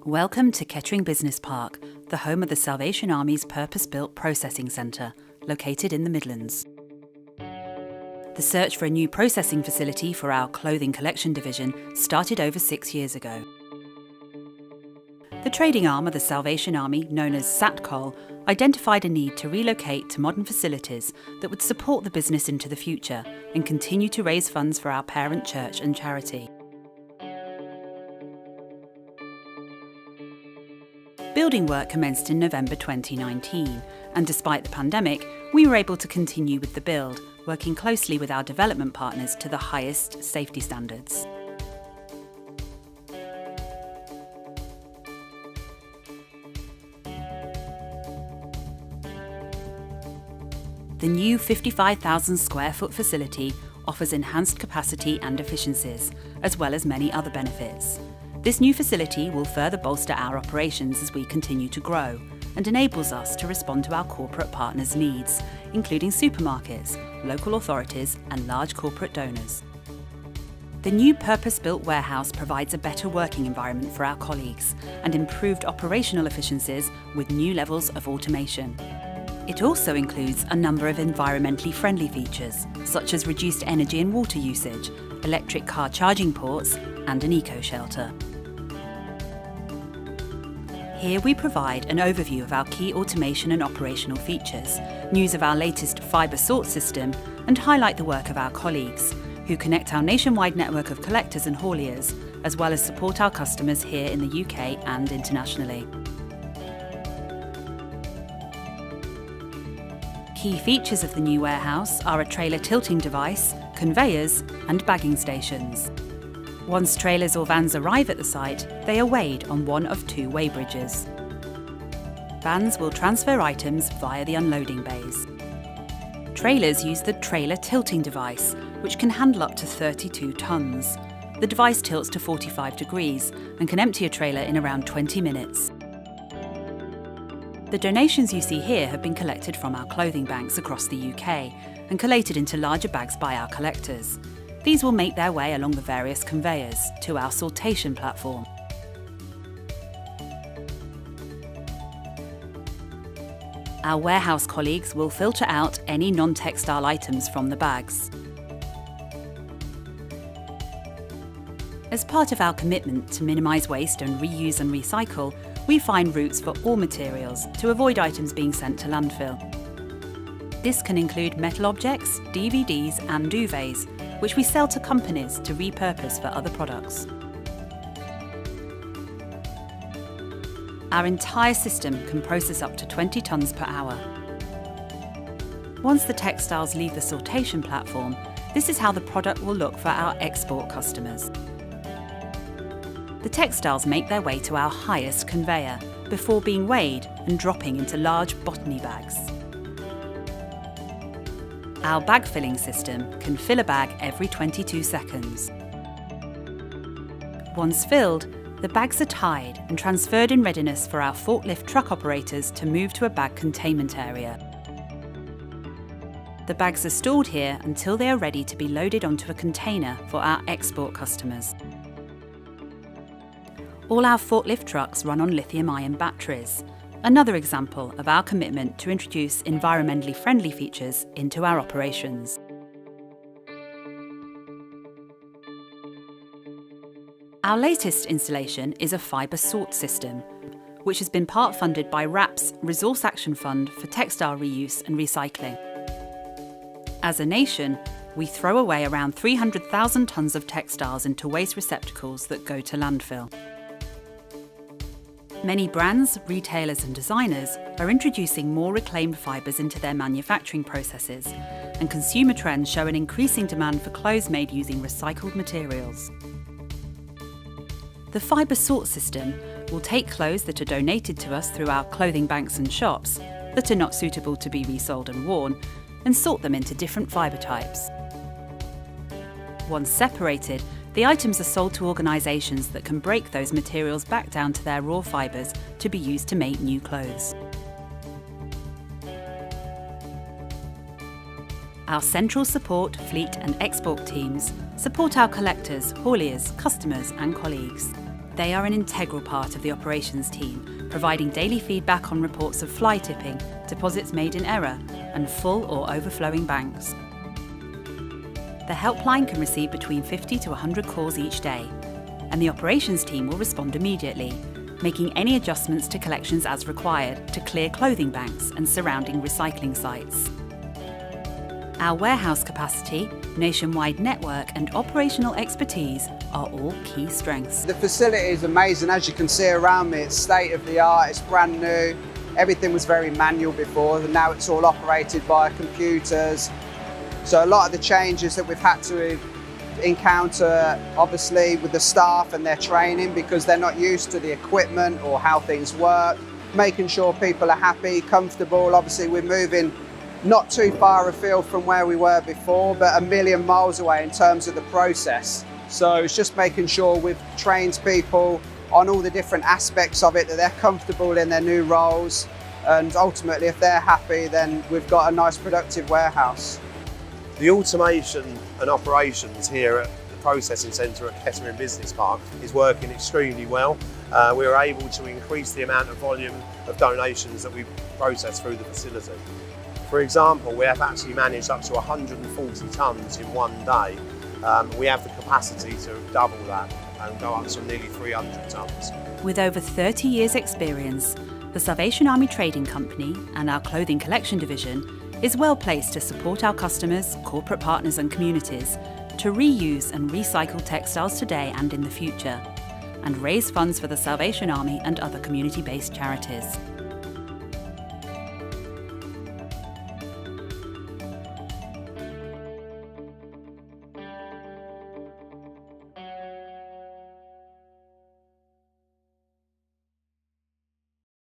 Welcome to Kettering Business Park, the home of the Salvation Army's purpose-built processing centre, located in the Midlands. The search for a new processing facility for our clothing collection division started over 6 years ago. The trading arm of the Salvation Army, known as SATCOL, identified a need to relocate to modern facilities that would support the business into the future and continue to raise funds for our parent church and charity. Building work commenced in November 2019, and despite the pandemic, we were able to continue with the build, working closely with our development partners to the highest safety standards. The new 55,000 square foot facility offers enhanced capacity and efficiencies, as well as many other benefits. This new facility will further bolster our operations as we continue to grow and enables us to respond to our corporate partners' needs, including supermarkets, local authorities and large corporate donors. The new purpose-built warehouse provides a better working environment for our colleagues and improved operational efficiencies with new levels of automation. It also includes a number of environmentally friendly features, such as reduced energy and water usage, electric car charging ports and an eco-shelter. Here we provide an overview of our key automation and operational features, news of our latest fibre sort system, and highlight the work of our colleagues, who connect our nationwide network of collectors and hauliers, as well as support our customers here in the UK and internationally. Key features of the new warehouse are a trailer tilting device, conveyors, and bagging stations. Once trailers or vans arrive at the site, they are weighed on one of 2 weigh bridges. Vans will transfer items via the unloading bays. Trailers use the trailer tilting device, which can handle up to 32 tonnes. The device tilts to 45 degrees and can empty a trailer in around 20 minutes. The donations you see here have been collected from our clothing banks across the UK and collated into larger bags by our collectors. These will make their way along the various conveyors to our sortation platform. Our warehouse colleagues will filter out any non-textile items from the bags. As part of our commitment to minimise waste and reuse and recycle, we find routes for all materials to avoid items being sent to landfill. This can include metal objects, DVDs and duvets, which we sell to companies to repurpose for other products. Our entire system can process up to 20 tonnes per hour. Once the textiles leave the sortation platform, this is how the product will look for our export customers. The textiles make their way to our highest conveyor before being weighed and dropping into large botany bags. Our bag filling system can fill a bag every 22 seconds. Once filled, the bags are tied and transferred in readiness for our forklift truck operators to move to a bag containment area. The bags are stored here until they are ready to be loaded onto a container for our export customers. All our forklift trucks run on lithium-ion batteries, another example of our commitment to introduce environmentally friendly features into our operations. Our latest installation is a fibre sort system, which has been part funded by RAP's Resource Action Fund for Textile Reuse and Recycling. As a nation, we throw away around 300,000 tonnes of textiles into waste receptacles that go to landfill. Many brands, retailers and designers are introducing more reclaimed fibres into their manufacturing processes, and consumer trends show an increasing demand for clothes made using recycled materials. The fibre sort system will take clothes that are donated to us through our clothing banks and shops that are not suitable to be resold and worn, and sort them into different fibre types. Once separated, the items are sold to organisations that can break those materials back down to their raw fibres to be used to make new clothes. Our central support, fleet and export teams support our collectors, hauliers, customers and colleagues. They are an integral part of the operations team, providing daily feedback on reports of fly tipping, deposits made in error, and full or overflowing banks. The helpline can receive between 50 to 100 calls each day, and the operations team will respond immediately, making any adjustments to collections as required to clear clothing banks and surrounding recycling sites. Our warehouse capacity, nationwide network and operational expertise are all key strengths. The facility is amazing. As you can see around me, it's state of the art, it's brand new. Everything was very manual before, and now it's all operated by computers. So a lot of the changes that we've had to encounter, obviously with the staff and their training, because they're not used to the equipment or how things work, making sure people are happy, comfortable. Obviously we're moving not too far afield from where we were before, but a million miles away in terms of the process. So it's just making sure we've trained people on all the different aspects of it, that they're comfortable in their new roles, and ultimately if they're happy, then we've got a nice productive warehouse. The automation and operations here at the processing centre at Kettering Business Park is working extremely well. We were able to increase the amount of volume of donations that we process through the facility. For example, we have actually managed up to 140 tonnes in one day. We have the capacity to double that and go up to nearly 300 tonnes. With over 30 years' experience, the Salvation Army Trading Company and our clothing collection division is well placed to support our customers, corporate partners and communities to reuse and recycle textiles today and in the future, and raise funds for the Salvation Army and other community-based charities.